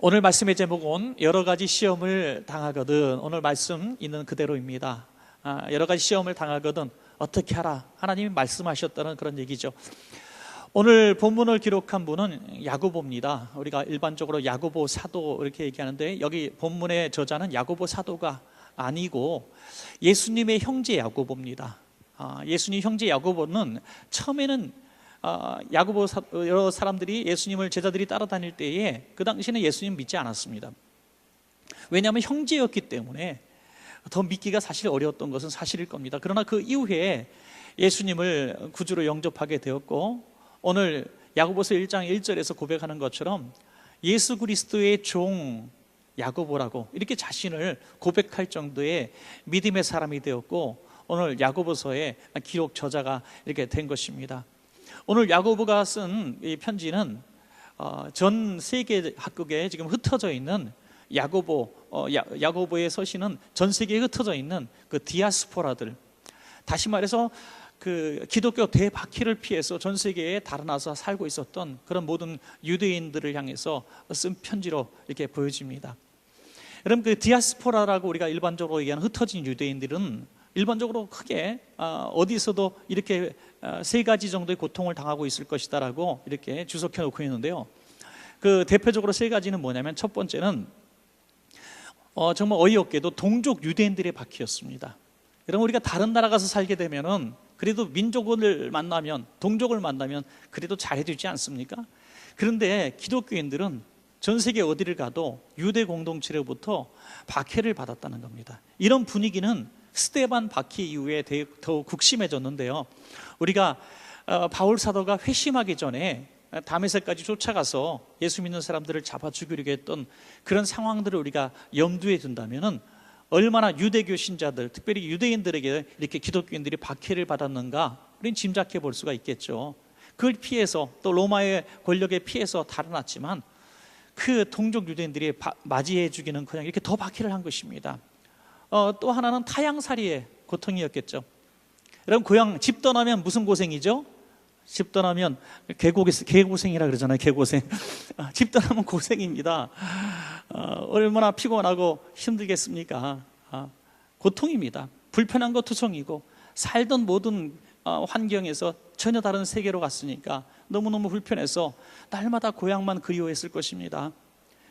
오늘 말씀의 제목은 여러 가지 시험을 당하거든. 오늘 말씀 있는 그대로입니다. 여러 가지 시험을 당하거든 어떻게 하라, 하나님이 말씀하셨다는 그런 얘기죠. 오늘 본문을 기록한 분은 야고보입니다. 우리가 일반적으로 야고보 사도 이렇게 얘기하는데, 여기 본문의 저자는 야고보 사도가 아니고 예수님의 형제 야고보입니다. 예수님 형제 야고보는 처음에는 야고보 여러 사람들이 예수님을 제자들이 따라다닐 때에 그 당시에는 예수님 믿지 않았습니다. 왜냐하면 형제였기 때문에 더 믿기가 사실 어려웠던 것은 사실일 겁니다. 그러나 그 이후에 예수님을 구주로 영접하게 되었고, 오늘 야고보서 1장 1절에서 고백하는 것처럼 예수 그리스도의 종 야고보라고 이렇게 자신을 고백할 정도의 믿음의 사람이 되었고, 오늘 야고보서의 기록 저자가 이렇게 된 것입니다. 오늘 야고보가 쓴 이 편지는 전 세계 각국에 지금 흩어져 있는 야고보의 서신은 전 세계에 흩어져 있는 그 디아스포라들, 다시 말해서 그 기독교 대박해를 피해서 전 세계에 달아나서 살고 있었던 그런 모든 유대인들을 향해서 쓴 편지로 이렇게 보여집니다. 여러분, 그 디아스포라라고 우리가 일반적으로 얘기하는 흩어진 유대인들은 일반적으로 크게 어디서도 이렇게 세 가지 정도의 고통을 당하고 있을 것이다라고 이렇게 주석해 놓고 있는데요. 그 대표적으로 세 가지는 뭐냐면, 첫 번째는 정말 어이없게도 동족 유대인들의 박해였습니다. 여러분, 우리가 다른 나라 가서 살게 되면은 그래도 민족을 만나면, 동족을 만나면 그래도 잘해주지 않습니까? 그런데 기독교인들은 전 세계 어디를 가도 유대 공동체로부터 박해를 받았다는 겁니다. 이런 분위기는 스데반 박해 이후에 더욱 극심해졌는데요. 우리가 바울 사도가 회심하기 전에 다메섹까지 쫓아가서 예수 믿는 사람들을 잡아 죽이려고 했던 그런 상황들을 우리가 염두에 둔다면은 얼마나 유대교 신자들, 특별히 유대인들에게 이렇게 기독교인들이 박해를 받았는가 우리는 짐작해 볼 수가 있겠죠. 그걸 피해서, 또 로마의 권력에 피해서 달아났지만 그 동족 유대인들이 맞이해 주기는 그냥 이렇게 더 박해를 한 것입니다. 또 하나는 타향살이의 고통이었겠죠. 여러분, 고향 집 떠나면 무슨 고생이죠? 집 떠나면 개고생이라 그러잖아요. 개고생. 집 떠나면 고생입니다. 얼마나 피곤하고 힘들겠습니까? 고통입니다. 불편한 거 투성이고, 살던 모든 환경에서 전혀 다른 세계로 갔으니까 너무너무 불편해서 날마다 고향만 그리워했을 것입니다.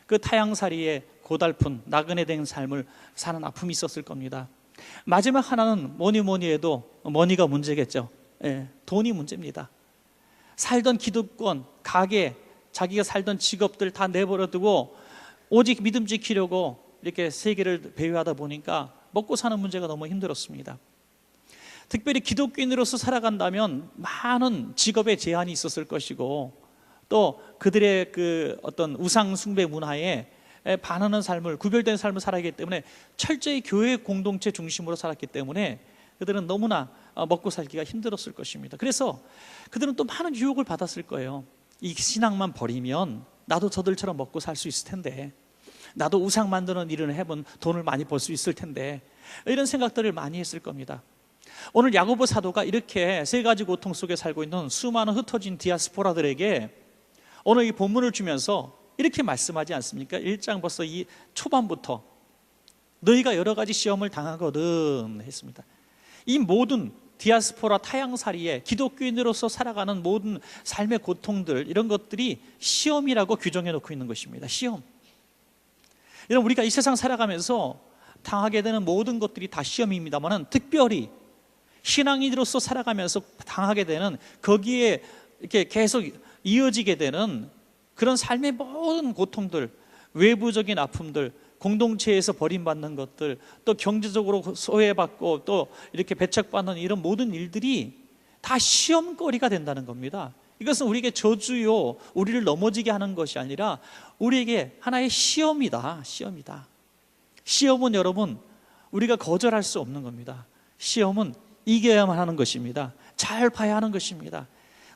그 타향살이의 고달픈 나그네 된 삶을 사는 아픔이 있었을 겁니다. 마지막 하나는 뭐니 해도 머니가 문제겠죠. 돈이 문제입니다. 살던 기득권, 가게, 자기가 살던 직업들 다 내버려두고 오직 믿음 지키려고 이렇게 세계를 배회하다 보니까 먹고 사는 문제가 너무 힘들었습니다. 특별히 기독교인으로서 살아간다면 많은 직업에 제한이 있었을 것이고, 또 그들의 그 어떤 우상 숭배 문화에 반하는 삶을, 구별된 삶을 살아가기 때문에 철저히 교회 공동체 중심으로 살았기 때문에 그들은 너무나 먹고 살기가 힘들었을 것입니다. 그래서 그들은 또 많은 유혹을 받았을 거예요. 이 신앙만 버리면 나도 저들처럼 먹고 살 수 있을 텐데, 나도 우상 만드는 일을 해본 돈을 많이 벌 수 있을 텐데, 이런 생각들을 많이 했을 겁니다. 오늘 야고보 사도가 이렇게 세 가지 고통 속에 살고 있는 수많은 흩어진 디아스포라들에게 오늘 이 본문을 주면서 이렇게 말씀하지 않습니까? 1장 벌써 이 초반부터 너희가 여러 가지 시험을 당하거든 했습니다. 이 모든 디아스포라 타향살이에 기독교인으로서 살아가는 모든 삶의 고통들, 이런 것들이 시험이라고 규정해 놓고 있는 것입니다. 시험. 여러분, 우리가 이 세상 살아가면서 당하게 되는 모든 것들이 다 시험입니다만, 특별히 신앙인으로서 살아가면서 당하게 되는, 거기에 이렇게 계속 이어지게 되는 그런 삶의 모든 고통들, 외부적인 아픔들, 공동체에서 버림받는 것들, 또 경제적으로 소외받고 또 이렇게 배척받는 이런 모든 일들이 다 시험거리가 된다는 겁니다. 이것은 우리에게 저주요, 우리를 넘어지게 하는 것이 아니라 우리에게 하나의 시험이다. 시험이다. 시험은 여러분, 우리가 거절할 수 없는 겁니다. 시험은 이겨야만 하는 것입니다. 잘 봐야 하는 것입니다.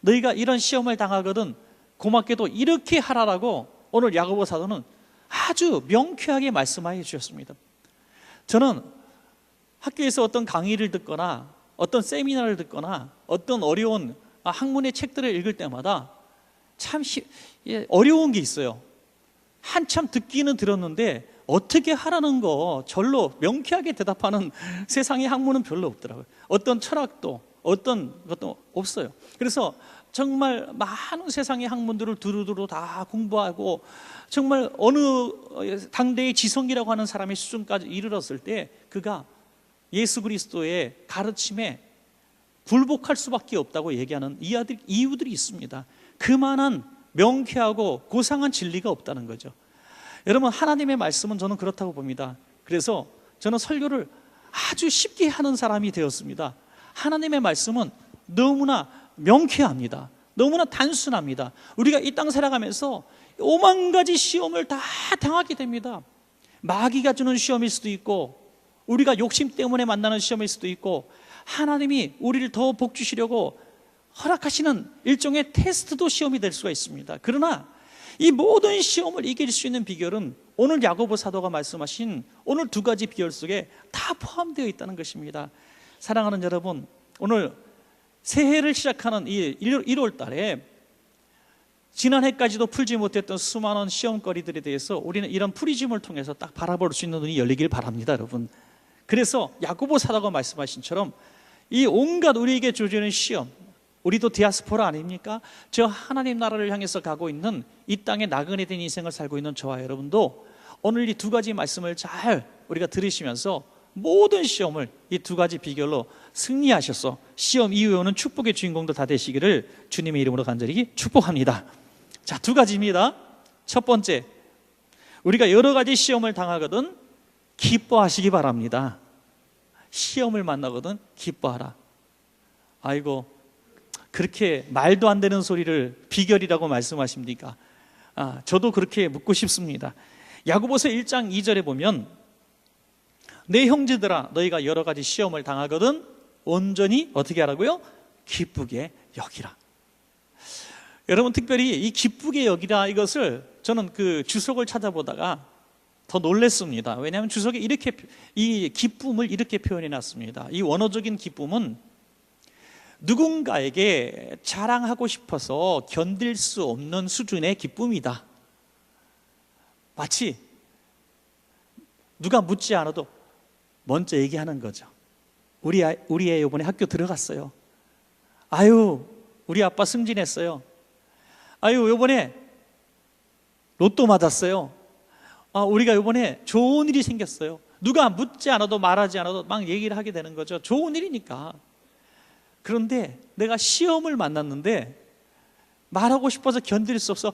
너희가 이런 시험을 당하거든 고맙게도 이렇게 하라라고 오늘 야고보 사도는 아주 명쾌하게 말씀하여 주셨습니다. 저는 학교에서 어떤 강의를 듣거나 어떤 세미나를 듣거나 어떤 어려운 학문의 책들을 읽을 때마다 참 어려운 게 있어요. 한참 듣기는 들었는데 어떻게 하라는 거 절로 명쾌하게 대답하는 세상의 학문은 별로 없더라고요. 어떤 철학도 어떤 것도 없어요. 그래서 정말 많은 세상의 학문들을 두루두루 다 공부하고 정말 어느 당대의 지성이라고 하는 사람의 수준까지 이르렀을 때 그가 예수 그리스도의 가르침에 굴복할 수밖에 없다고 얘기하는 이유들이 있습니다. 그만한 명쾌하고 고상한 진리가 없다는 거죠. 여러분, 하나님의 말씀은 저는 그렇다고 봅니다. 그래서 저는 설교를 아주 쉽게 하는 사람이 되었습니다. 하나님의 말씀은 너무나 명쾌합니다. 너무나 단순합니다. 우리가 이 땅 살아가면서 오만 가지 시험을 다 당하게 됩니다. 마귀가 주는 시험일 수도 있고 우리가 욕심 때문에 만나는 시험일 수도 있고 하나님이 우리를 더 복 주시려고 허락하시는 일종의 테스트도 시험이 될 수가 있습니다. 그러나 이 모든 시험을 이길 수 있는 비결은 오늘 야고보 사도가 말씀하신 오늘 두 가지 비결 속에 다 포함되어 있다는 것입니다. 사랑하는 여러분, 오늘 새해를 시작하는 이 1월 달에 지난해까지도 풀지 못했던 수많은 시험거리들에 대해서 우리는 이런 프리즘을 통해서 딱 바라볼 수 있는 눈이 열리길 바랍니다, 여러분. 그래서 야고보 사도가 말씀하신 처럼 이 온갖 우리에게 주어지는 시험, 우리도 디아스포라 아닙니까? 저 하나님 나라를 향해서 가고 있는 이 땅에 나그네 된 인생을 살고 있는 저와 여러분도 오늘 이 두 가지 말씀을 잘 우리가 들으시면서 모든 시험을 이 두 가지 비결로 승리하셔서 시험 이후에 오는 축복의 주인공도 다 되시기를 주님의 이름으로 간절히 축복합니다. 자, 두 가지입니다. 첫 번째, 우리가 여러 가지 시험을 당하거든 기뻐하시기 바랍니다. 시험을 만나거든 기뻐하라. 아이고, 그렇게 말도 안 되는 소리를 비결이라고 말씀하십니까? 저도 그렇게 묻고 싶습니다. 야고보서 1장 2절에 보면 내 형제들아 너희가 여러 가지 시험을 당하거든 온전히 어떻게 하라고요? 기쁘게 여기라. 여러분, 특별히 이 기쁘게 여기라 이것을 저는 그 주석을 찾아보다가 더 놀랐습니다. 왜냐하면 주석에 이렇게 이 기쁨을 이렇게 표현해 놨습니다. 이 원어적인 기쁨은 누군가에게 자랑하고 싶어서 견딜 수 없는 수준의 기쁨이다. 마치 누가 묻지 않아도 먼저 얘기하는 거죠. 우리 애 이번에 학교 들어갔어요. 아유, 우리 아빠 승진했어요. 아유, 이번에 로또 맞았어요. 우리가 이번에 좋은 일이 생겼어요. 누가 묻지 않아도 말하지 않아도 막 얘기를 하게 되는 거죠. 좋은 일이니까. 그런데 내가 시험을 만났는데 말하고 싶어서 견딜 수 없어.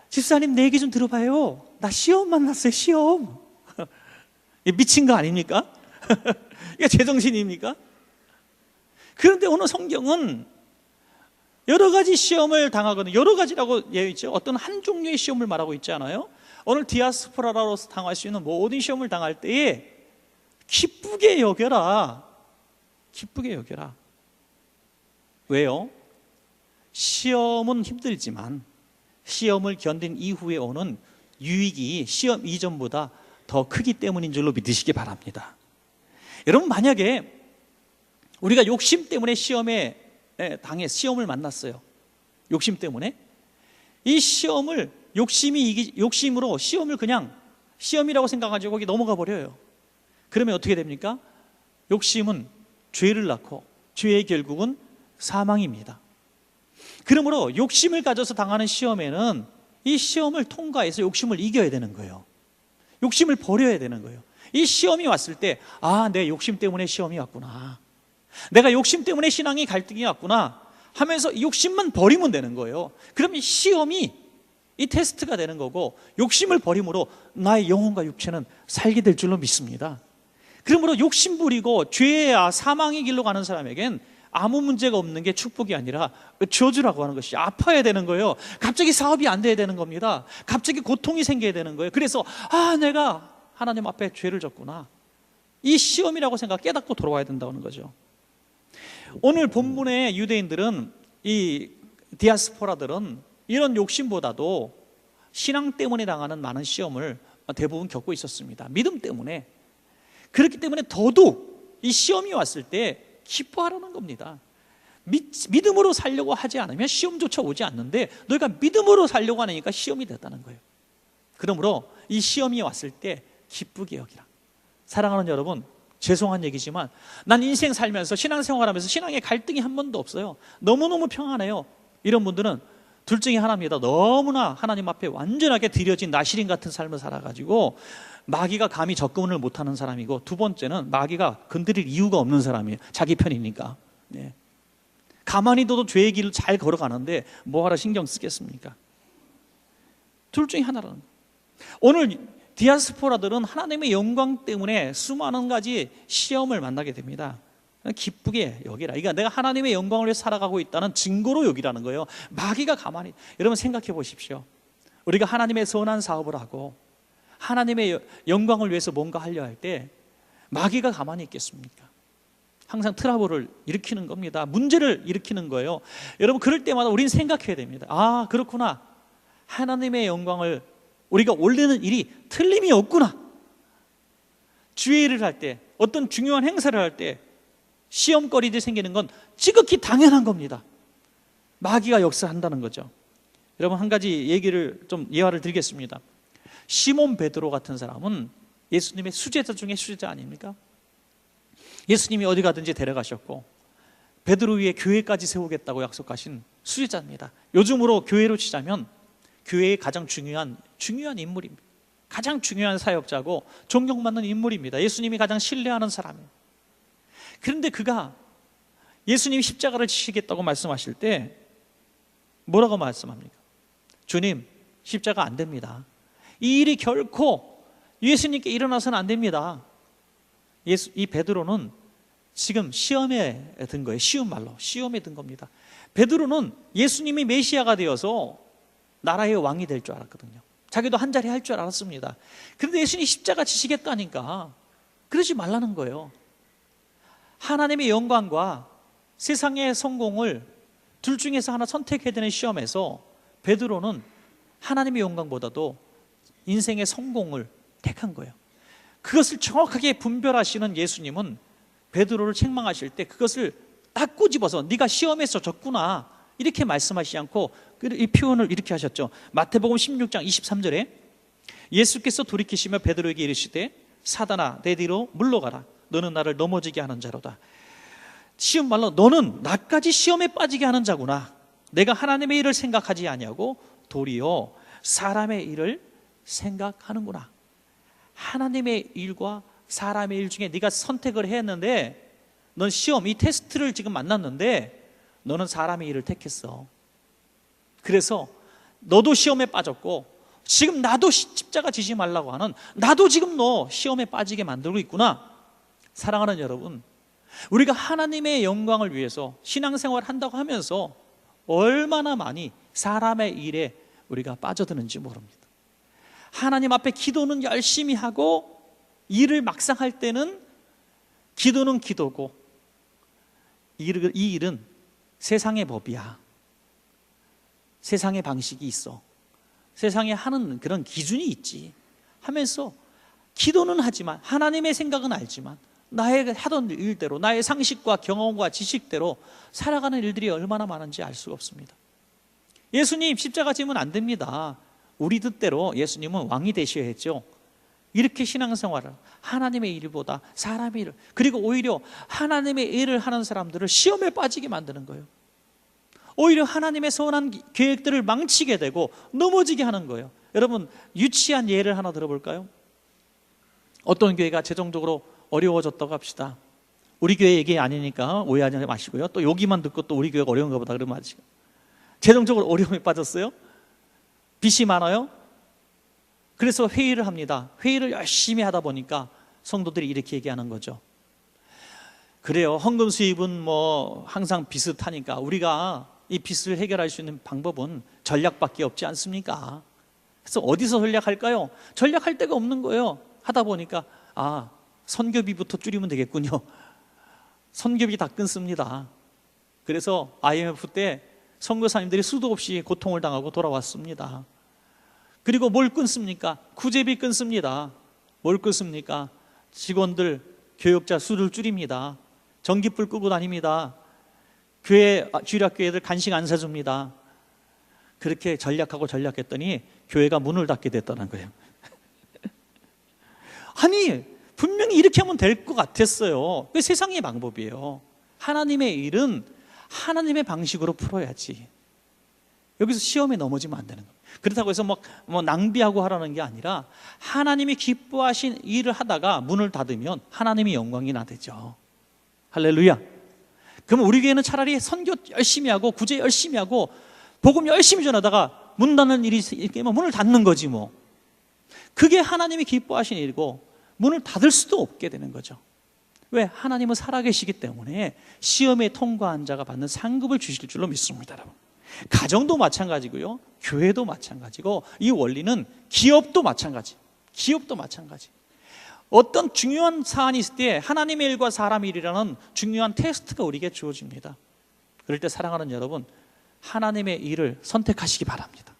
집사님, 내 얘기 좀 들어봐요. 나 시험 만났어요, 시험. 미친 거 아닙니까? 이게 제정신입니까? 그런데 오늘 성경은 여러 가지 시험을 당하거든. 여러 가지라고 얘기해 있죠. 어떤 한 종류의 시험을 말하고 있지 않아요? 오늘 디아스포라로서 당할 수 있는 모든 시험을 당할 때에 기쁘게 여겨라. 기쁘게 여겨라. 왜요? 시험은 힘들지만 시험을 견딘 이후에 오는 유익이 시험 이전보다 더 크기 때문인 줄로 믿으시기 바랍니다. 여러분, 만약에 우리가 욕심 때문에 시험을 만났어요. 욕심 때문에 이 시험을 욕심으로 시험을 그냥 시험이라고 생각하고 거기 넘어가 버려요. 그러면 어떻게 됩니까? 욕심은 죄를 낳고 죄의 결국은 사망입니다. 그러므로 욕심을 가져서 당하는 시험에는 이 시험을 통과해서 욕심을 이겨야 되는 거예요. 욕심을 버려야 되는 거예요. 이 시험이 왔을 때, 내 욕심 때문에 시험이 왔구나. 내가 욕심 때문에 신앙이 갈등이 왔구나 하면서 욕심만 버리면 되는 거예요. 그러면 시험이 이 테스트가 되는 거고 욕심을 버림으로 나의 영혼과 육체는 살게 될 줄로 믿습니다. 그러므로 욕심 부리고 죄와 사망의 길로 가는 사람에겐 아무 문제가 없는 게 축복이 아니라 저주라고 하는 것이 아파야 되는 거예요. 갑자기 사업이 안 돼야 되는 겁니다. 갑자기 고통이 생겨야 되는 거예요. 그래서 내가 하나님 앞에 죄를 졌구나. 이 시험이라고 생각 깨닫고 돌아와야 된다는 거죠. 오늘 본문의 유대인들은 이 디아스포라들은 이런 욕심보다도 신앙 때문에 당하는 많은 시험을 대부분 겪고 있었습니다. 믿음 때문에. 그렇기 때문에 더더욱 이 시험이 왔을 때 기뻐하라는 겁니다. 믿음으로 살려고 하지 않으면 시험조차 오지 않는데 너희가 믿음으로 살려고 하니까 시험이 됐다는 거예요. 그러므로 이 시험이 왔을 때 기쁘게 여기라. 사랑하는 여러분, 죄송한 얘기지만 난 인생 살면서 신앙생활하면서 신앙에 갈등이 한 번도 없어요. 너무너무 평안해요. 이런 분들은 둘 중에 하나입니다. 너무나 하나님 앞에 완전하게 드려진 나시린 같은 삶을 살아가지고 마귀가 감히 접근을 못하는 사람이고, 두 번째는 마귀가 건드릴 이유가 없는 사람이에요. 자기 편이니까. 네. 가만히 둬도 죄의 길을 잘 걸어가는데 뭐하러 신경 쓰겠습니까? 둘 중에 하나라는 거예요. 오늘 디아스포라들은 하나님의 영광 때문에 수많은 가지 시험을 만나게 됩니다. 기쁘게 여기라. 그러니까 내가 하나님의 영광을 위해 살아가고 있다는 증거로 여기라는 거예요. 마귀가 가만히, 여러분 생각해 보십시오. 우리가 하나님의 선한 사업을 하고 하나님의 영광을 위해서 뭔가 하려 할 때 마귀가 가만히 있겠습니까? 항상 트러블을 일으키는 겁니다. 문제를 일으키는 거예요. 여러분, 그럴 때마다 우리는 생각해야 됩니다. 아, 그렇구나. 하나님의 영광을 우리가 올리는 일이 틀림이 없구나. 주의 일을 할 때, 어떤 중요한 행사를 할 때 시험거리들이 생기는 건 지극히 당연한 겁니다. 마귀가 역사한다는 거죠. 여러분, 한 가지 얘기를 좀 예화를 드리겠습니다. 시몬 베드로 같은 사람은 예수님의 수제자 중에 수제자 아닙니까? 예수님이 어디 가든지 데려가셨고 베드로 위에 교회까지 세우겠다고 약속하신 수제자입니다. 요즘으로 교회로 치자면 교회의 가장 중요한 인물입니다. 가장 중요한 사역자고 존경받는 인물입니다. 예수님이 가장 신뢰하는 사람입니다. 그런데 그가 예수님이 십자가를 지시겠다고 말씀하실 때 뭐라고 말씀합니까? 주님, 십자가 안 됩니다. 이 일이 결코 예수님께 일어나서는 안 됩니다. 이 베드로는 지금 시험에 든 거예요. 쉬운 말로 시험에 든 겁니다. 베드로는 예수님이 메시아가 되어서 나라의 왕이 될 줄 알았거든요. 자기도 한 자리 할 줄 알았습니다. 그런데 예수님이 십자가 지시겠다니까 그러지 말라는 거예요. 하나님의 영광과 세상의 성공을 둘 중에서 하나 선택해야 되는 시험에서 베드로는 하나님의 영광보다도 인생의 성공을 택한 거예요. 그것을 정확하게 분별하시는 예수님은 베드로를 책망하실 때 그것을 딱 꼬집어서 네가 시험에서 졌구나 이렇게 말씀하시지 않고 이 표현을 이렇게 하셨죠. 마태복음 16장 23절에 예수께서 돌이키시며 베드로에게 이르시되 사단아 내 뒤로 물러가라. 너는 나를 넘어지게 하는 자로다. 쉬운 말로 너는 나까지 시험에 빠지게 하는 자구나. 내가 하나님의 일을 생각하지 아니하고 도리어 사람의 일을 생각하는구나. 하나님의 일과 사람의 일 중에 네가 선택을 했는데 넌 시험, 이 테스트를 지금 만났는데 너는 사람의 일을 택했어. 그래서 너도 시험에 빠졌고 지금 나도 십자가 지지 말라고 하는 나도 지금 너 시험에 빠지게 만들고 있구나. 사랑하는 여러분, 우리가 하나님의 영광을 위해서 신앙생활을 한다고 하면서 얼마나 많이 사람의 일에 우리가 빠져드는지 모릅니다. 하나님 앞에 기도는 열심히 하고 일을 막상 할 때는 기도는 기도고 이 일은 세상의 법이야. 세상의 방식이 있어. 세상에 하는 그런 기준이 있지 하면서 기도는 하지만 하나님의 생각은 알지만 나의 하던 일대로 나의 상식과 경험과 지식대로 살아가는 일들이 얼마나 많은지 알 수가 없습니다. 예수님 십자가 지면 안 됩니다. 우리 뜻대로 예수님은 왕이 되셔야 했죠. 이렇게 신앙생활을 하나님의 일보다 사람의 일을, 그리고 오히려 하나님의 일을 하는 사람들을 시험에 빠지게 만드는 거예요. 오히려 하나님의 선한 계획들을 망치게 되고 넘어지게 하는 거예요. 여러분, 유치한 예를 하나 들어볼까요? 어떤 교회가 재정적으로 어려워졌다고 합시다. 우리 교회 얘기 아니니까 오해하지 마시고요. 또 여기만 듣고 또 우리 교회가 어려운가 보다 그러면 아직 재정적으로 어려움에 빠졌어요? 빚이 많아요? 그래서 회의를 합니다. 회의를 열심히 하다 보니까 성도들이 이렇게 얘기하는 거죠. 그래요, 헌금 수입은 뭐 항상 비슷하니까 우리가 이 빚을 해결할 수 있는 방법은 전략밖에 없지 않습니까? 그래서 어디서 전략할까요? 전략할 데가 없는 거예요. 하다 보니까 선교비부터 줄이면 되겠군요. 선교비 다 끊습니다. 그래서 IMF 때 선교사님들이 수도 없이 고통을 당하고 돌아왔습니다. 그리고 뭘 끊습니까? 구제비 끊습니다. 뭘 끊습니까? 직원들, 교역자 수를 줄입니다. 전기불 끄고 다닙니다. 교회, 주일학교애들 간식 안 사줍니다. 그렇게 전략하고 전략했더니 교회가 문을 닫게 됐다는 거예요. 아니, 분명히 이렇게 하면 될 것 같았어요. 그게 세상의 방법이에요. 하나님의 일은 하나님의 방식으로 풀어야지. 여기서 시험에 넘어지면 안 되는 거예요. 그렇다고 해서 뭐 낭비하고 하라는 게 아니라 하나님이 기뻐하신 일을 하다가 문을 닫으면 하나님이 영광이 나되죠. 할렐루야. 그럼 우리 교회는 차라리 선교 열심히 하고 구제 열심히 하고 복음 열심히 전하다가 문 닫는 일이 있으면 문을 닫는 거지 뭐. 그게 하나님이 기뻐하신 일이고 문을 닫을 수도 없게 되는 거죠. 왜? 하나님은 살아계시기 때문에 시험에 통과한 자가 받는 상급을 주실 줄로 믿습니다, 여러분. 가정도 마찬가지고요, 교회도 마찬가지고, 이 원리는 기업도 마찬가지. 어떤 중요한 사안이 있을 때 하나님의 일과 사람의 일이라는 중요한 테스트가 우리에게 주어집니다. 그럴 때 사랑하는 여러분, 하나님의 일을 선택하시기 바랍니다.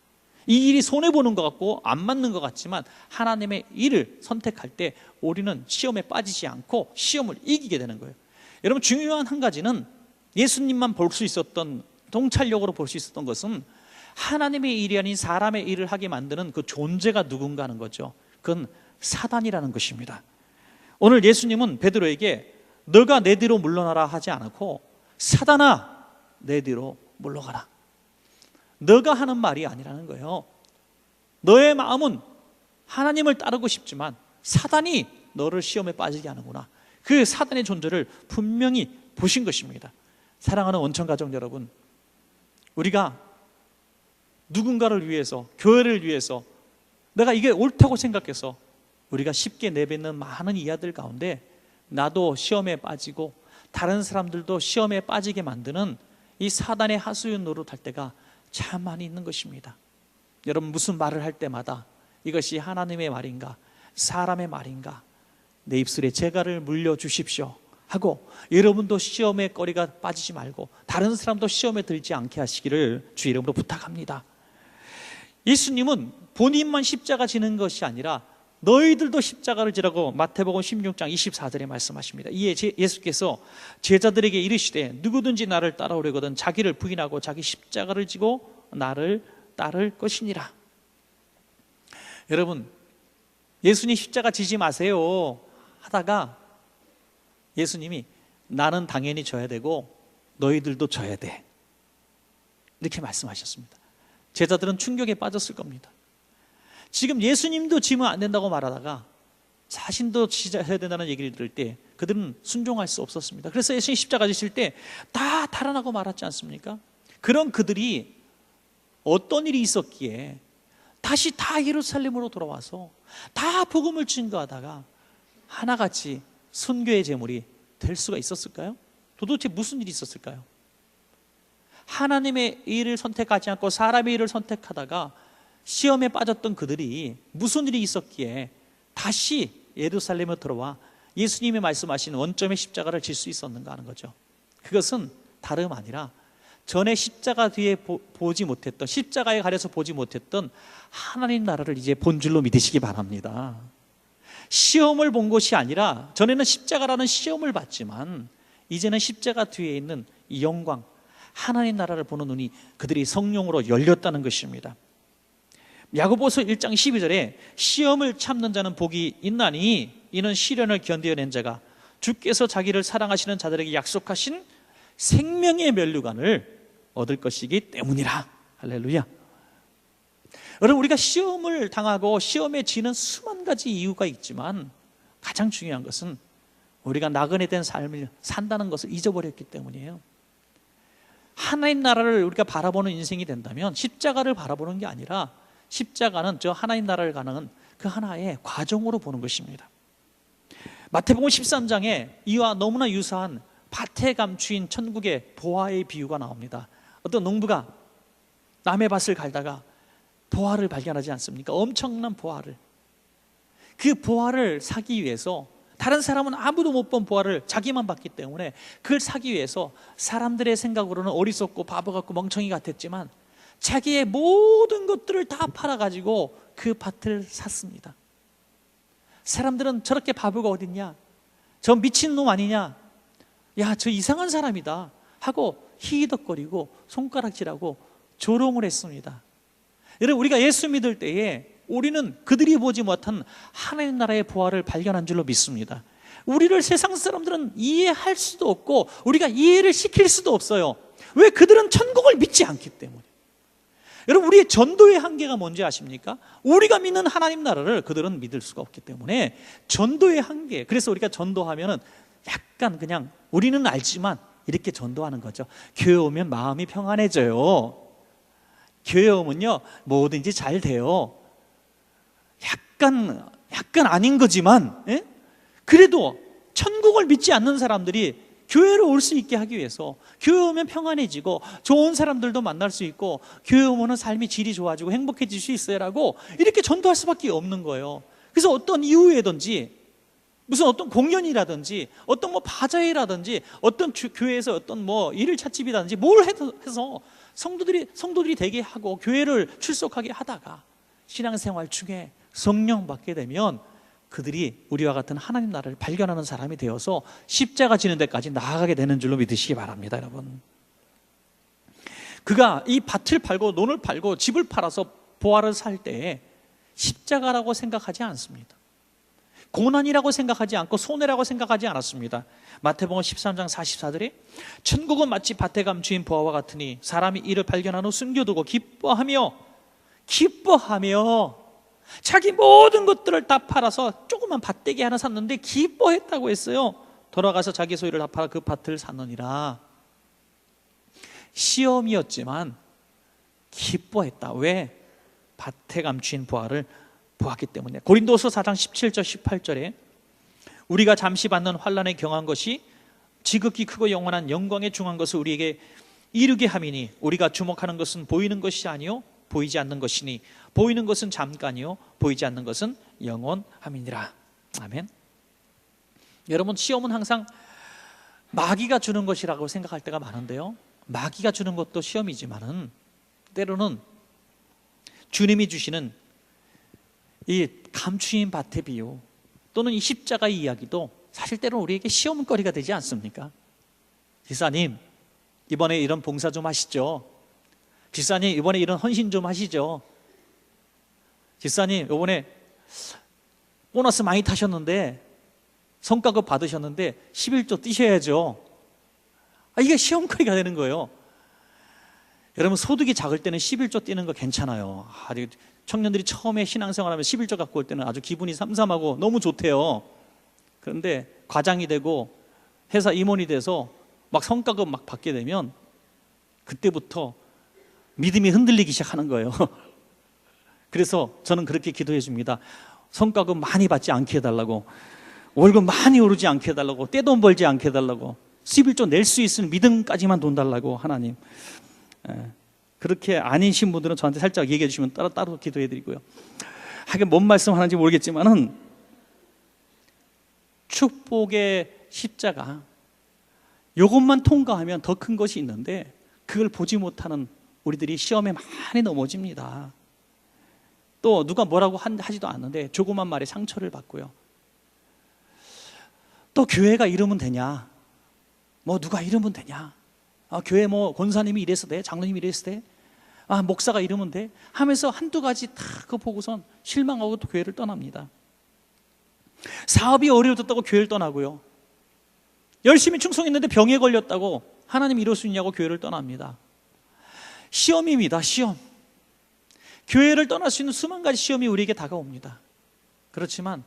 이 일이 손해보는 것 같고 안 맞는 것 같지만 하나님의 일을 선택할 때 우리는 시험에 빠지지 않고 시험을 이기게 되는 거예요. 여러분, 중요한 한 가지는 예수님만 볼 수 있었던, 통찰력으로 볼 수 있었던 것은 하나님의 일이 아닌 사람의 일을 하게 만드는 그 존재가 누군가 하는 거죠. 그건 사단이라는 것입니다. 오늘 예수님은 베드로에게 너가 내 뒤로 물러나라 하지 않고 사단아 내 뒤로 물러가라. 너가 하는 말이 아니라는 거예요. 너의 마음은 하나님을 따르고 싶지만 사단이 너를 시험에 빠지게 하는구나. 그 사단의 존재를 분명히 보신 것입니다. 사랑하는 원천가족 여러분, 우리가 누군가를 위해서, 교회를 위해서 내가 이게 옳다고 생각해서 우리가 쉽게 내뱉는 많은 이야기들 가운데 나도 시험에 빠지고 다른 사람들도 시험에 빠지게 만드는 이 사단의 하수인 노릇할 때가 참 많이 있는 것입니다. 여러분, 무슨 말을 할 때마다 이것이 하나님의 말인가 사람의 말인가, 내 입술에 재갈을 물려주십시오 하고 여러분도 시험의 거리가 빠지지 말고 다른 사람도 시험에 들지 않게 하시기를 주 이름으로 부탁합니다. 예수님은 본인만 십자가 지는 것이 아니라 너희들도 십자가를 지라고 마태복음 16장 24절에 말씀하십니다. 이에 예수께서 제자들에게 이르시되 누구든지 나를 따라오려거든 자기를 부인하고 자기 십자가를 지고 나를 따를 것이니라. 여러분, 예수님 십자가 지지 마세요 하다가 예수님이 나는 당연히 져야 되고 너희들도 져야 돼, 이렇게 말씀하셨습니다. 제자들은 충격에 빠졌을 겁니다. 지금 예수님도 지면 안 된다고 말하다가 자신도 지져야 된다는 얘기를 들을 때 그들은 순종할 수 없었습니다. 그래서 예수님 십자가 지실 때 다 달아나고 말았지 않습니까? 그런 그들이 어떤 일이 있었기에 다시 다 예루살렘으로 돌아와서 다 복음을 증거하다가 하나같이 선교의 제물이 될 수가 있었을까요? 도대체 무슨 일이 있었을까요? 하나님의 일을 선택하지 않고 사람의 일을 선택하다가 시험에 빠졌던 그들이 무슨 일이 있었기에 다시 예루살렘에 들어와 예수님이 말씀하신 원점의 십자가를 질 수 있었는가 하는 거죠. 그것은 다름 아니라 전에 십자가 뒤에 보지 못했던, 십자가에 가려서 보지 못했던 하나님 나라를 이제 본 줄로 믿으시기 바랍니다. 시험을 본 것이 아니라 전에는 십자가라는 시험을 봤지만 이제는 십자가 뒤에 있는 이 영광, 하나님 나라를 보는 눈이 그들이 성령으로 열렸다는 것입니다. 야고보서 1장 12절에 시험을 참는 자는 복이 있나니 이는 시련을 견뎌낸 자가 주께서 자기를 사랑하시는 자들에게 약속하신 생명의 면류관을 얻을 것이기 때문이라. 할렐루야. 여러분, 우리가 시험을 당하고 시험에 지는 수만 가지 이유가 있지만 가장 중요한 것은 우리가 나그네 된 삶을 산다는 것을 잊어버렸기 때문이에요. 하나님 나라를 우리가 바라보는 인생이 된다면 십자가를 바라보는 게 아니라 십자가는 저 하나님 나라를 가는 그 하나의 과정으로 보는 것입니다. 마태복음 13장에 이와 너무나 유사한 밭에 감추인 천국의 보화의 비유가 나옵니다. 어떤 농부가 남의 밭을 갈다가 보화를 발견하지 않습니까? 엄청난 보화를. 그 보화를 사기 위해서, 다른 사람은 아무도 못 본 보화를 자기만 봤기 때문에 그걸 사기 위해서 사람들의 생각으로는 어리석고 바보 같고 멍청이 같았지만 자기의 모든 것들을 다 팔아가지고 그 밭을 샀습니다. 사람들은 저렇게 바보가 어딨냐, 저 미친놈 아니냐, 야 저 이상한 사람이다 하고 히덕거리고 손가락질하고 조롱을 했습니다. 여러분, 우리가 예수 믿을 때에 우리는 그들이 보지 못한 하나님 나라의 보화를 발견한 줄로 믿습니다. 우리를 세상 사람들은 이해할 수도 없고 우리가 이해를 시킬 수도 없어요. 왜? 그들은 천국을 믿지 않기 때문에. 여러분, 우리의 전도의 한계가 뭔지 아십니까? 우리가 믿는 하나님 나라를 그들은 믿을 수가 없기 때문에 전도의 한계. 그래서 우리가 전도하면은 약간 그냥 우리는 알지만 이렇게 전도하는 거죠. 교회 오면 마음이 평안해져요. 교회 오면요 뭐든지 잘 돼요. 약간 아닌 거지만, 예? 그래도 천국을 믿지 않는 사람들이 교회로 올 수 있게 하기 위해서, 교회 오면 평안해지고 좋은 사람들도 만날 수 있고 교회 오면 삶의 질이 좋아지고 행복해질 수 있어요라고 이렇게 전도할 수밖에 없는 거예요. 그래서 어떤 이유에든지, 무슨 어떤 공연이라든지 어떤 뭐 바자회라든지 어떤 교회에서 어떤 뭐 일일 찻집이라든지 뭘 해서 성도들이 되게 하고 교회를 출석하게 하다가 신앙생활 중에 성령 받게 되면 그들이 우리와 같은 하나님 나라를 발견하는 사람이 되어서 십자가 지는 데까지 나아가게 되는 줄로 믿으시기 바랍니다. 여러분, 그가 이 밭을 팔고 논을 팔고 집을 팔아서 보화를 살 때에 십자가라고 생각하지 않습니다. 고난이라고 생각하지 않고 손해라고 생각하지 않았습니다. 마태복음 13장 44절에 천국은 마치 밭에 감추인 보화와 같으니 사람이 이를 발견한 후 숨겨두고 기뻐하며 자기 모든 것들을 다 팔아서 조그만 밭대기 하나 샀는데 기뻐했다고 했어요. 돌아가서 자기 소유를 다 팔아 그 밭을 샀느니라. 시험이었지만 기뻐했다. 왜? 밭에 감추인 보화를 보았기 때문에. 고린도서 4장 17절 18절에 우리가 잠시 받는 환난에 경한 것이 지극히 크고 영원한 영광에 중한 것을 우리에게 이루게 함이니 우리가 주목하는 것은 보이는 것이 아니요 보이지 않는 것이니 보이는 것은 잠깐이요 보이지 않는 것은 영원함이니라. 아멘. 여러분, 시험은 항상 마귀가 주는 것이라고 생각할 때가 많은데요, 마귀가 주는 것도 시험이지만은 때로는 주님이 주시는 이 감추인 밭의 비유 또는 이 십자가의 이야기도 사실 때로는 우리에게 시험거리가 되지 않습니까? 집사님, 이번에 이런 봉사 좀 하시죠. 집사님, 이번에 이런 헌신 좀 하시죠. 집사님, 이번에 보너스 많이 타셨는데 성과급 받으셨는데 11조 띄셔야죠. 이게 시험거리가 되는 거예요. 여러분, 소득이 작을 때는 11조 띄는 거 괜찮아요. 청년들이 처음에 신앙생활하면 11조 갖고 올 때는 아주 기분이 삼삼하고 너무 좋대요. 그런데 과장이 되고 회사 임원이 돼서 막 성과급 막 받게 되면 그때부터 믿음이 흔들리기 시작하는 거예요. 그래서 저는 그렇게 기도해 줍니다. 성과급 많이 받지 않게 해달라고, 월급 많이 오르지 않게 해달라고, 떼돈 벌지 않게 해달라고, 11조 낼 수 있는 믿음까지만 돈 달라고. 하나님, 그렇게 아니신 분들은 저한테 살짝 얘기해 주시면 따로 기도해 드리고요. 하긴 뭔 말씀하는지 모르겠지만은 축복의 십자가, 이것만 통과하면 더 큰 것이 있는데 그걸 보지 못하는 우리들이 시험에 많이 넘어집니다. 또 누가 뭐라고 하지도 않는데 조그만 말에 상처를 받고요. 또 교회가 이러면 되냐, 뭐 누가 이러면 되냐, 교회 뭐 권사님이 이래서 돼, 장로님이 이래서 돼, 목사가 이러면 돼 하면서 한두 가지 다 그거 보고선 실망하고 또 교회를 떠납니다. 사업이 어려워졌다고 교회를 떠나고요, 열심히 충성했는데 병에 걸렸다고 하나님 이럴 수 있냐고 교회를 떠납니다. 시험입니다. 시험. 교회를 떠날 수 있는 수만 가지 시험이 우리에게 다가옵니다. 그렇지만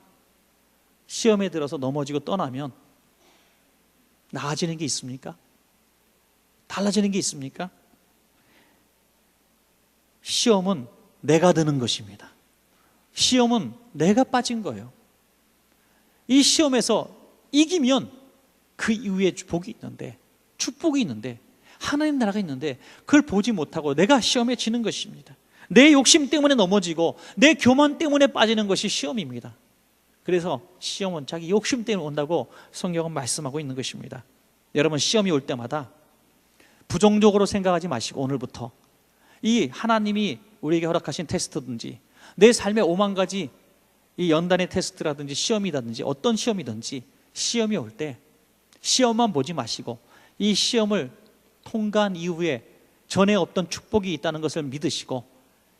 시험에 들어서 넘어지고 떠나면 나아지는 게 있습니까? 달라지는 게 있습니까? 시험은 내가 드는 것입니다. 시험은 내가 빠진 거예요. 이 시험에서 이기면 그 이후에 복이 있는데, 축복이 있는데, 하나님 나라가 있는데 그걸 보지 못하고 내가 시험에 지는 것입니다. 내 욕심 때문에 넘어지고 내 교만 때문에 빠지는 것이 시험입니다. 그래서 시험은 자기 욕심 때문에 온다고 성경은 말씀하고 있는 것입니다. 여러분, 시험이 올 때마다 부정적으로 생각하지 마시고 오늘부터 이 하나님이 우리에게 허락하신 테스트든지 내 삶의 5만 가지 이 연단의 테스트라든지 시험이라든지 어떤 시험이든지 시험이 올 때 시험만 보지 마시고 이 시험을 통과한 이후에 전에 없던 축복이 있다는 것을 믿으시고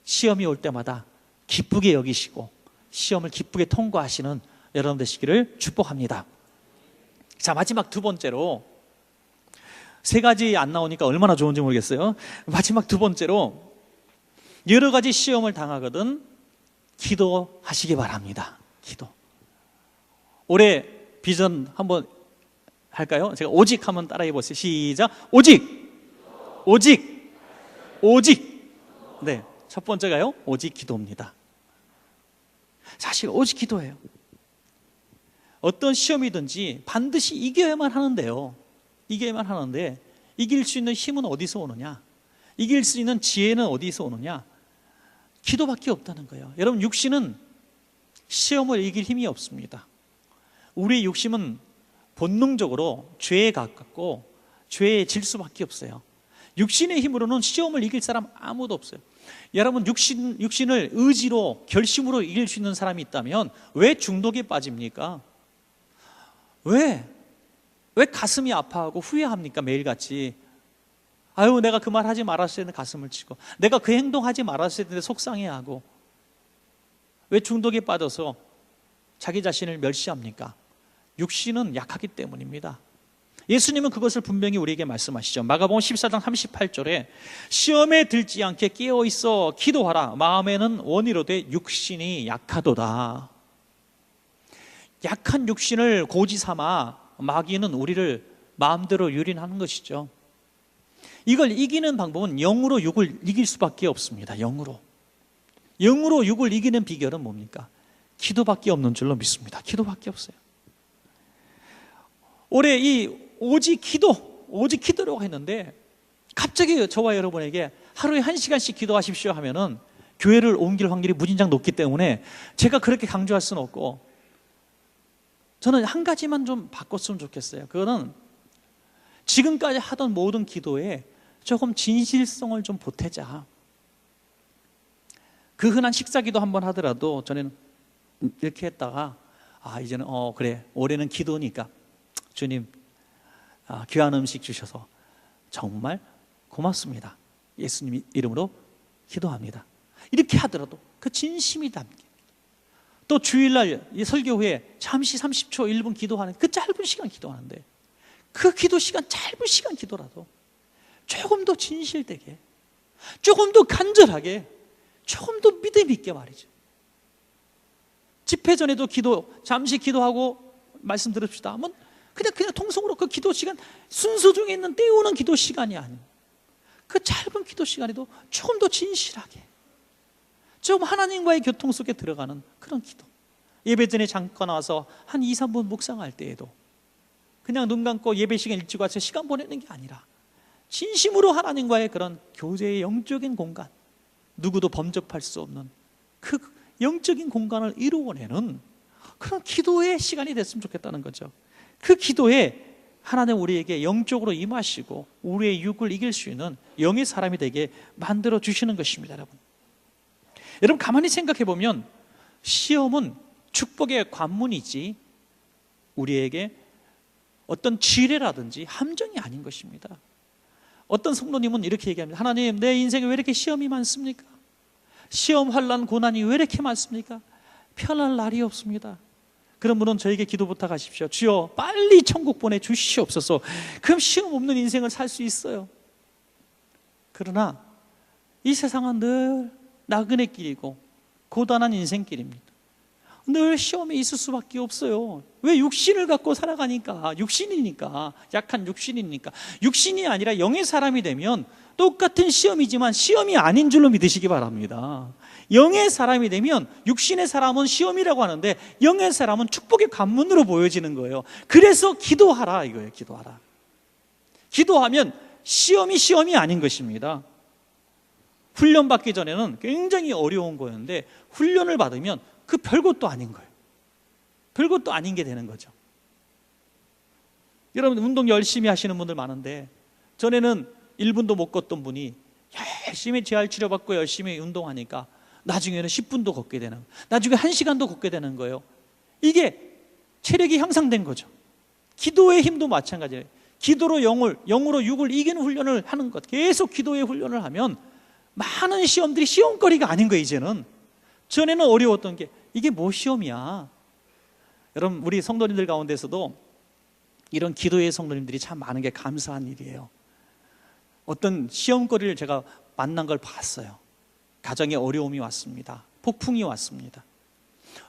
시험이 올 때마다 기쁘게 여기시고 시험을 기쁘게 통과하시는 여러분 되시기를 축복합니다. 자, 마지막 두 번째로, 세 가지 안 나오니까 얼마나 좋은지 모르겠어요. 마지막 두 번째로, 여러 가지 시험을 당하거든 기도하시기 바랍니다. 기도. 올해 비전 한번 할까요? 제가 오직 한번 따라해 보세요. 시작. 오직. 오직. 오직. 네. 첫 번째가요, 오직 기도입니다. 사실 오직 기도예요. 어떤 시험이든지 반드시 이겨야만 하는데요. 이겨야만 하는데 이길 수 있는 힘은 어디서 오느냐? 이길 수 있는 지혜는 어디서 오느냐? 기도밖에 없다는 거예요. 여러분, 육신은 시험을 이길 힘이 없습니다. 우리의 육신은 본능적으로 죄에 가깝고 죄에 질 수밖에 없어요. 육신의 힘으로는 시험을 이길 사람 아무도 없어요. 여러분, 육신을 의지로, 결심으로 이길 수 있는 사람이 있다면 왜 중독에 빠집니까? 왜 가슴이 아파하고 후회합니까? 매일같이. 아유, 내가 그 말 하지 말았어야 했는데 가슴을 치고, 내가 그 행동하지 말았어야 했는데 속상해하고, 왜 중독에 빠져서 자기 자신을 멸시합니까? 육신은 약하기 때문입니다. 예수님은 그것을 분명히 우리에게 말씀하시죠. 마가복음 14장 38절에 시험에 들지 않게 깨어있어 기도하라. 마음에는 원이로되 육신이 약하도다. 약한 육신을 고지 삼아 마귀는 우리를 마음대로 유린하는 것이죠. 이걸 이기는 방법은 영으로 육을 이길 수밖에 없습니다. 영으로 육을 이기는 비결은 뭡니까? 기도밖에 없는 줄로 믿습니다. 기도밖에 없어요. 올해 이 오직 기도라고 했는데 갑자기 저와 여러분에게 하루에 1시간씩 기도하십시오 하면은 교회를 옮길 확률이 무진장 높기 때문에 제가 그렇게 강조할 수는 없고, 저는 한 가지만 좀 바꿨으면 좋겠어요. 그거는 지금까지 하던 모든 기도에 조금 진실성을 좀 보태자. 그 흔한 식사기도 한번 하더라도 저는 이렇게 했다가, 이제는 그래, 올해는 기도니까 주님, 귀한 음식 주셔서 정말 고맙습니다. 예수님 이름으로 기도합니다. 이렇게 하더라도 그 진심이 담긴, 또 주일날 설교 후에 잠시 30초 1분 기도하는 그 짧은 시간 기도하는데, 그 기도 시간, 짧은 시간 기도라도 조금 더 진실되게, 조금 더 간절하게, 조금 더 믿음 있게 말이죠. 집회 전에도 잠시 기도하고 말씀 들읍시다 하면 그냥 통성으로 그 기도 시간, 순서 중에 있는 때우는 기도 시간이 아니에요. 그 짧은 기도 시간에도 조금 더 진실하게, 좀 하나님과의 교통 속에 들어가는 그런 기도. 예배 전에 잠깐 와서 한 2, 3분 묵상할 때에도 그냥 눈 감고 예배 시간 일찍 와서 시간 보내는 게 아니라 진심으로 하나님과의 그런 교제의 영적인 공간, 누구도 범접할 수 없는 그 영적인 공간을 이루어내는 그런 기도의 시간이 됐으면 좋겠다는 거죠. 그 기도에 하나님 우리에게 영적으로 임하시고 우리의 육을 이길 수 있는 영의 사람이 되게 만들어 주시는 것입니다. 여러분 가만히 생각해 보면 시험은 축복의 관문이지 우리에게 어떤 지뢰라든지 함정이 아닌 것입니다. 어떤 성도님은 이렇게 얘기합니다. 하나님, 내 인생에 왜 이렇게 시험이 많습니까? 시험, 환난, 고난이 왜 이렇게 많습니까? 편할 날이 없습니다. 그런 분은 저에게 기도 부탁하십시오. 주여, 빨리 천국 보내주시옵소서. 그럼 시험 없는 인생을 살 수 있어요. 그러나 이 세상은 늘 나그네 길이고 고단한 인생길입니다. 늘 시험에 있을 수밖에 없어요. 왜? 육신을 갖고 살아가니까, 육신이니까, 약한 육신이니까. 육신이 아니라 영의 사람이 되면 똑같은 시험이지만 시험이 아닌 줄로 믿으시기 바랍니다. 영의 사람이 되면 육신의 사람은 시험이라고 하는데 영의 사람은 축복의 관문으로 보여지는 거예요. 그래서 기도하라 이거예요. 기도하라. 기도하면 시험이 아닌 것입니다. 훈련 받기 전에는 굉장히 어려운 거였는데 훈련을 받으면 그 별것도 아닌 거예요. 별것도 아닌 게 되는 거죠. 여러분 운동 열심히 하시는 분들 많은데 전에는 1분도 못 걷던 분이 열심히 재활 치료받고 열심히 운동하니까 나중에는 10분도 걷게 되는, 나중에 1시간도 걷게 되는 거예요. 이게 체력이 향상된 거죠. 기도의 힘도 마찬가지예요. 기도로 영으로 육을 이기는 훈련을 하는 것, 계속 기도의 훈련을 하면 많은 시험들이 시험거리가 아닌 거예요. 이제는. 전에는 어려웠던 게 이게 뭐 시험이야. 여러분, 우리 성도님들 가운데서도 이런 기도의 성도님들이 참 많은 게 감사한 일이에요. 어떤 시험거리를 제가 만난 걸 봤어요. 가정에 어려움이 왔습니다. 폭풍이 왔습니다.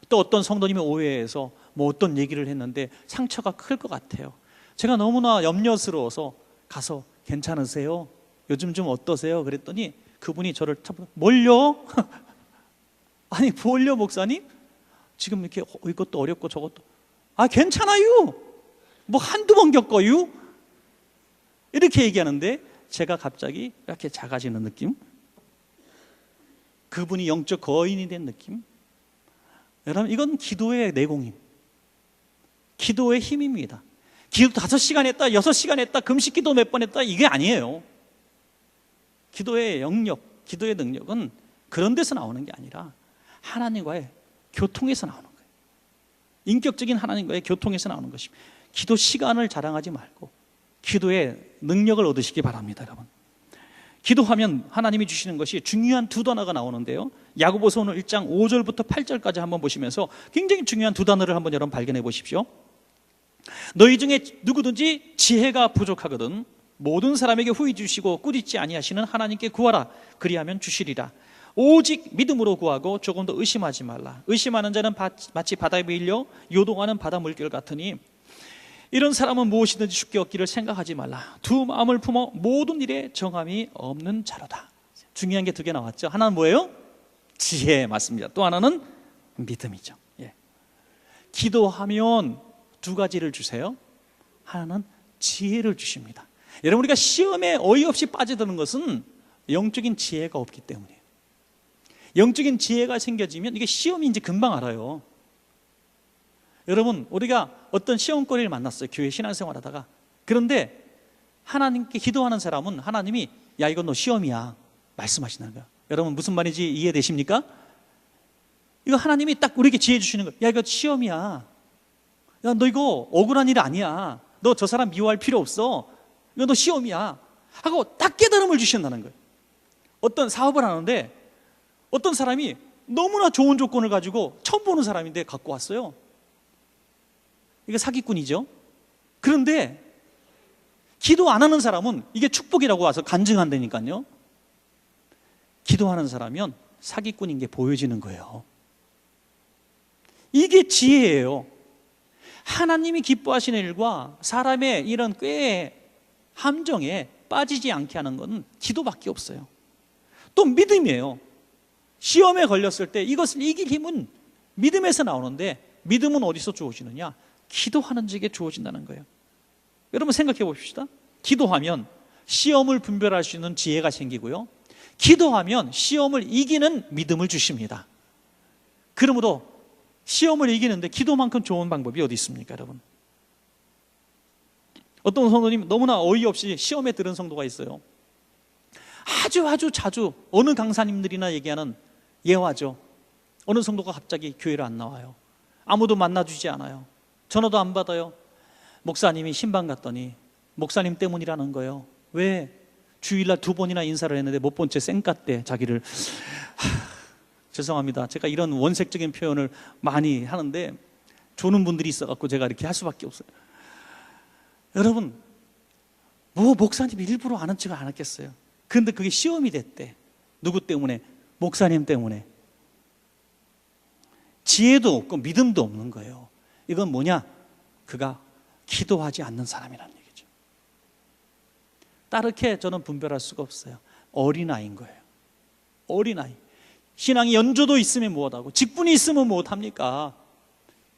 또 어떤 성도님이 오해해서 뭐 어떤 얘기를 했는데 상처가 클 것 같아요. 제가 너무나 염려스러워서 가서 괜찮으세요? 요즘 좀 어떠세요? 그랬더니 그분이 저를 뭘요? 아니 뭘요 목사님? 지금 이렇게 이것도 어렵고 저것도 괜찮아요. 뭐 한두 번 겪어요? 이렇게 얘기하는데 제가 갑자기 이렇게 작아지는 느낌? 그분이 영적 거인이 된 느낌? 여러분, 이건 기도의 내공임, 기도의 힘입니다. 기도 5시간 했다, 6시간 했다, 금식 기도 몇 번 했다, 이게 아니에요. 기도의 영역, 기도의 능력은 그런 데서 나오는 게 아니라 하나님과의 교통에서 나오는 거예요. 인격적인 하나님과의 교통에서 나오는 것입니다. 기도 시간을 자랑하지 말고 기도의 능력을 얻으시기 바랍니다. 여러분, 기도하면 하나님이 주시는 것이 중요한 두 단어가 나오는데요, 야고보서 오늘 1장 5절부터 8절까지 한번 보시면서 굉장히 중요한 두 단어를 한번 여러분 발견해 보십시오. 너희 중에 누구든지 지혜가 부족하거든 모든 사람에게 후히 주시고 꾸짖지 아니하시는 하나님께 구하라. 그리하면 주시리라. 오직 믿음으로 구하고 조금 더 의심하지 말라. 의심하는 자는 마치 바다에 밀려 요동하는 바다 물결 같으니 이런 사람은 무엇이든지 쉽게 얻기를 생각하지 말라. 두 마음을 품어 모든 일에 정함이 없는 자로다. 중요한 게 두 개 나왔죠. 하나는 뭐예요? 지혜, 맞습니다. 또 하나는 믿음이죠. 예. 기도하면 두 가지를 주세요. 하나는 지혜를 주십니다. 여러분, 우리가 시험에 어이없이 빠져드는 것은 영적인 지혜가 없기 때문이에요. 영적인 지혜가 생겨지면 이게 시험인지 금방 알아요. 여러분, 우리가 어떤 시험거리를 만났어요. 교회 신앙생활 하다가. 그런데 하나님께 기도하는 사람은 하나님이 야, 이건 너 시험이야 말씀하시는 거야. 여러분, 무슨 말인지 이해되십니까? 이거 하나님이 딱 우리에게 지혜 주시는 거야. 야, 이거 시험이야. 야, 너 이거 억울한 일 아니야. 너 저 사람 미워할 필요 없어. 이거 너 시험이야 하고 딱 깨달음을 주신다는 거예요. 어떤 사업을 하는데 어떤 사람이 너무나 좋은 조건을 가지고 처음 보는 사람인데 갖고 왔어요. 이게 사기꾼이죠. 그런데 기도 안 하는 사람은 이게 축복이라고 와서 간증한다니까요. 기도하는 사람은 사기꾼인 게 보여지는 거예요. 이게 지혜예요. 하나님이 기뻐하시는 일과 사람의 이런 꾀의 함정에 빠지지 않게 하는 것은 기도밖에 없어요. 또 믿음이에요. 시험에 걸렸을 때 이것을 이길 힘은 믿음에서 나오는데, 믿음은 어디서 주어지느냐? 기도하는 적에 주어진다는 거예요. 여러분 생각해 봅시다. 기도하면 시험을 분별할 수 있는 지혜가 생기고요, 기도하면 시험을 이기는 믿음을 주십니다. 그러므로 시험을 이기는데 기도만큼 좋은 방법이 어디 있습니까, 여러분? 어떤 성도님 너무나 어이없이 시험에 들은 성도가 있어요. 아주 자주 어느 강사님들이나 얘기하는 예화죠. 어느 성도가 갑자기 교회를 안 나와요. 아무도 만나주지 않아요. 전화도 안 받아요. 목사님이 신방 갔더니 목사님 때문이라는 거예요. 왜? 주일날 2번이나 인사를 했는데 못 본 채 쌩깠대 자기를. 죄송합니다. 제가 이런 원색적인 표현을 많이 하는데 조는 분들이 있어갖고 제가 이렇게 할 수밖에 없어요. 여러분, 뭐 목사님 일부러 아는 척을 안 했겠어요. 그런데 그게 시험이 됐대. 누구 때문에? 목사님 때문에. 지혜도 없고 믿음도 없는 거예요. 이건 뭐냐? 그가 기도하지 않는 사람이라는 얘기죠. 다르게 저는 분별할 수가 없어요. 어린아이인 거예요. 어린아이. 신앙이 연조도 있으면 무엇하고 직분이 있으면 무엇합니까?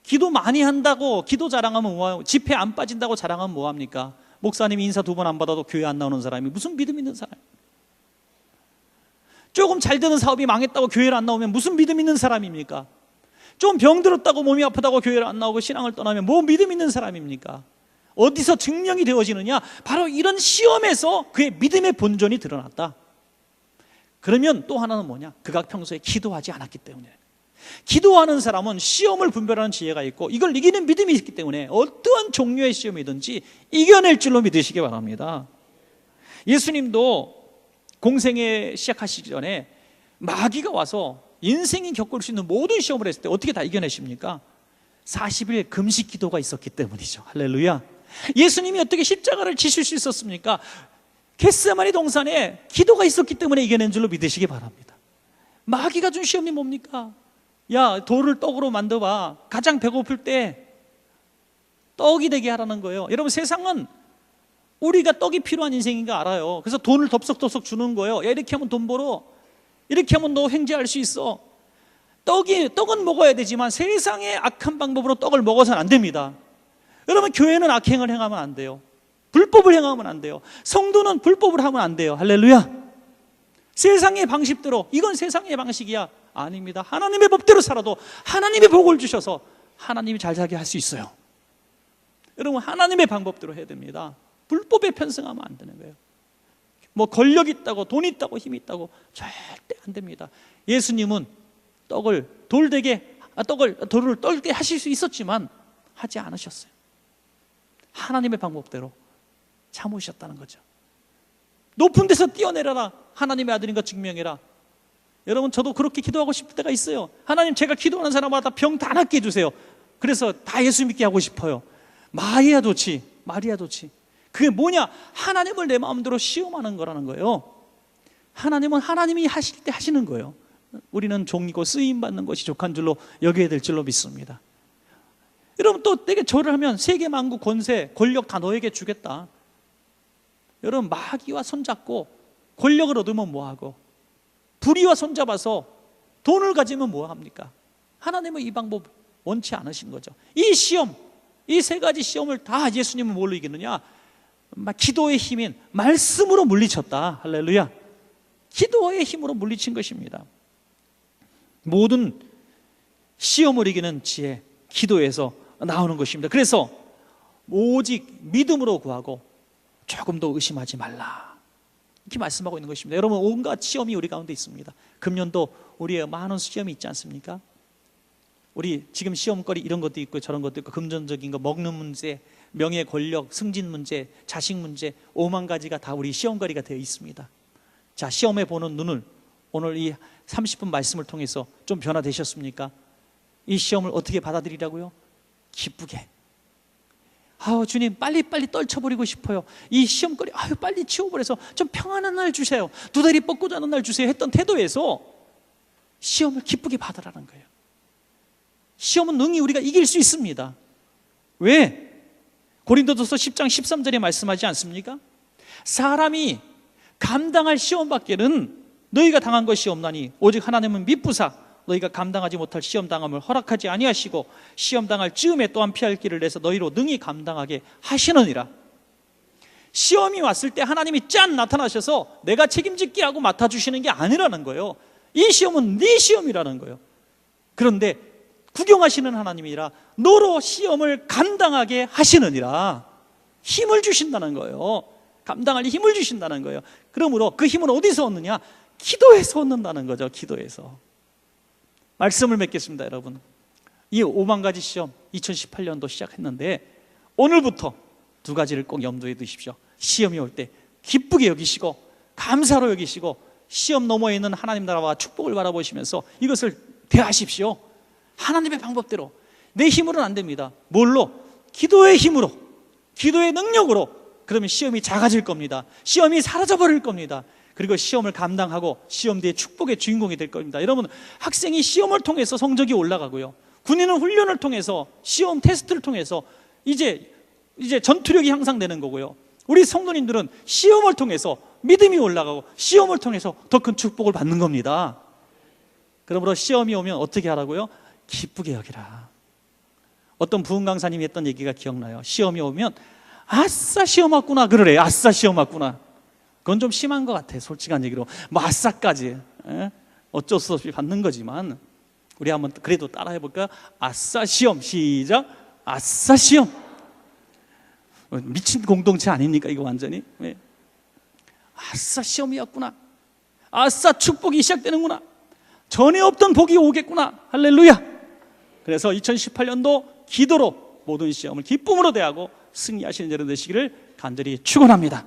기도 많이 한다고 기도 자랑하면 뭐하고, 집회 안 빠진다고 자랑하면 뭐합니까? 목사님이 인사 2번 안 받아도 교회 안 나오는 사람이 무슨 믿음 있는 사람? 조금 잘 되는 사업이 망했다고 교회를 안 나오면 무슨 믿음 있는 사람입니까? 좀 병들었다고 몸이 아프다고 교회를 안 나오고 신앙을 떠나면 뭐 믿음 있는 사람입니까? 어디서 증명이 되어지느냐? 바로 이런 시험에서 그의 믿음의 본전이 드러났다. 그러면 또 하나는 뭐냐? 그가 평소에 기도하지 않았기 때문에. 기도하는 사람은 시험을 분별하는 지혜가 있고 이걸 이기는 믿음이 있기 때문에 어떠한 종류의 시험이든지 이겨낼 줄로 믿으시기 바랍니다. 예수님도 공생애 시작하시기 전에 마귀가 와서 인생이 겪을 수 있는 모든 시험을 했을 때 어떻게 다 이겨내십니까? 40일 금식 기도가 있었기 때문이죠. 할렐루야. 예수님이 어떻게 십자가를 지실 수 있었습니까? 겟세마네 동산에 기도가 있었기 때문에 이겨낸 줄로 믿으시기 바랍니다. 마귀가 준 시험이 뭡니까? 야, 돌을 떡으로 만들어봐. 가장 배고플 때 떡이 되게 하라는 거예요. 여러분, 세상은 우리가 떡이 필요한 인생인 거 알아요. 그래서 돈을 덥석덥석 주는 거예요. 야, 이렇게 하면 돈 벌어. 이렇게 하면 너 횡재할 수 있어. 떡은 먹어야 되지만 세상의 악한 방법으로 떡을 먹어서는 안 됩니다. 여러분, 교회는 악행을 행하면 안 돼요. 불법을 행하면 안 돼요. 성도는 불법을 하면 안 돼요. 할렐루야. 세상의 방식대로, 이건 세상의 방식이야. 아닙니다. 하나님의 법대로 살아도 하나님의 복을 주셔서 하나님이 잘 살게 할 수 있어요. 여러분, 하나님의 방법대로 해야 됩니다. 불법에 편승하면 안 되는 거예요. 뭐 권력 있다고, 돈 있다고, 힘 있다고 절대 안 됩니다. 예수님은 돌을 떨게 하실 수 있었지만 하지 않으셨어요. 하나님의 방법대로 참으셨다는 거죠. 높은 데서 뛰어내려라. 하나님의 아들인 것 증명해라. 여러분, 저도 그렇게 기도하고 싶을 때가 있어요. 하나님, 제가 기도하는 사람마다 병 다 낫게 해주세요. 그래서 다 예수 믿게 하고 싶어요. 마리아 좋지. 그게 뭐냐? 하나님을 내 마음대로 시험하는 거라는 거예요. 하나님은 하나님이 하실 때 하시는 거예요. 우리는 종이고 쓰임받는 것이 족한 줄로 여겨야 될 줄로 믿습니다. 여러분, 또 내게 절을 하면 세계 만국 권세 권력 다 너에게 주겠다. 여러분, 마귀와 손잡고 권력을 얻으면 뭐하고, 불의와 손잡아서 돈을 가지면 뭐합니까? 하나님은 이 방법 원치 않으신 거죠. 이 시험, 이 세 가지 시험을 다 예수님은 뭘로 이기느냐? 기도의 힘인 말씀으로 물리쳤다. 할렐루야. 기도의 힘으로 물리친 것입니다. 모든 시험을 이기는 지혜, 기도에서 나오는 것입니다. 그래서 오직 믿음으로 구하고 조금 더 의심하지 말라, 이렇게 말씀하고 있는 것입니다. 여러분, 온갖 시험이 우리 가운데 있습니다. 금년도 우리의 많은 시험이 있지 않습니까? 우리 지금 시험거리 이런 것도 있고 저런 것도 있고, 금전적인 거, 먹는 문제, 명예, 권력, 승진 문제, 자식 문제, 5만 가지가 다 우리 시험거리가 되어 있습니다. 자, 시험에 보는 눈을 오늘 이 30분 말씀을 통해서 좀 변화되셨습니까? 이 시험을 어떻게 받아들이라고요? 기쁘게. 주님, 빨리빨리 떨쳐버리고 싶어요. 이 시험거리 빨리 치워버려서 좀 평안한 날 주세요. 두 다리 뻗고 자는 날 주세요 했던 태도에서 시험을 기쁘게 받으라는 거예요. 시험은 능히 우리가 이길 수 있습니다. 왜? 고린도전서 10장 13절에 말씀하지 않습니까? 사람이 감당할 시험밖에는 너희가 당한 것이 없나니 오직 하나님은 미쁘사 너희가 감당하지 못할 시험당함을 허락하지 아니하시고 시험당할 즈음에 또한 피할 길을 내서 너희로 능히 감당하게 하시느니라. 시험이 왔을 때 하나님이 짠 나타나셔서 내가 책임질게 하고 맡아주시는 게 아니라는 거예요. 이 시험은 네 시험이라는 거예요. 그런데 구경하시는 하나님이라 너로 시험을 감당하게 하시느니라. 힘을 주신다는 거예요. 감당할 힘을 주신다는 거예요. 그러므로 그 힘은 어디서 얻느냐? 기도에서 얻는다는 거죠. 기도에서. 말씀을 맺겠습니다, 여러분. 이 5만 가지 시험 2018년도 시작했는데 오늘부터 두 가지를 꼭 염두에 두십시오. 시험이 올 때 기쁘게 여기시고 감사로 여기시고 시험 너머에 있는 하나님 나라와 축복을 바라보시면서 이것을 대하십시오. 하나님의 방법대로. 내 힘으로는 안 됩니다. 뭘로? 기도의 힘으로, 기도의 능력으로. 그러면 시험이 작아질 겁니다. 시험이 사라져버릴 겁니다. 그리고 시험을 감당하고 시험 뒤에 축복의 주인공이 될 겁니다. 여러분, 학생이 시험을 통해서 성적이 올라가고요, 군인은 훈련을 통해서 시험 테스트를 통해서 이제 전투력이 향상되는 거고요, 우리 성도님들은 시험을 통해서 믿음이 올라가고 시험을 통해서 더 큰 축복을 받는 겁니다. 그러므로 시험이 오면 어떻게 하라고요? 기쁘게 여기라. 어떤 부흥 강사님이 했던 얘기가 기억나요. 시험이 오면 아싸 시험 왔구나 그러래요. 아싸 시험 왔구나. 그건 좀 심한 것 같아요. 솔직한 얘기로. 뭐 아싸까지 어쩔 수 없이 받는 거지만 우리 한번 그래도 따라해볼까요? 아싸 시험. 시작. 아싸 시험. 미친 공동체 아닙니까 이거 완전히. 아싸 시험이 왔구나. 아싸 축복이 시작되는구나. 전에 없던 복이 오겠구나. 할렐루야. 그래서 2018년도 기도로 모든 시험을 기쁨으로 대하고 승리하시는 여러분 되시기를 간절히 축원합니다.